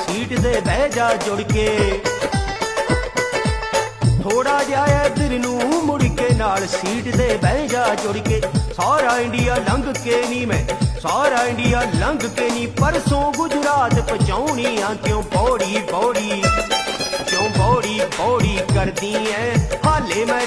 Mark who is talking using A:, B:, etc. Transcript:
A: seat दे बह जा जुड़ के थोड़ा जा इधर नूं मुड़ के नाल सीट दे बह जा जुड़ के सारा इंडिया लंघ के नी मैं सारा इंडिया लंघ के नी परसों गुजरात पहुंचाउणी आ क्यों पौड़ी पौड़ी क्यों पौड़ी पौड़ी करदी ऐ हाले मैं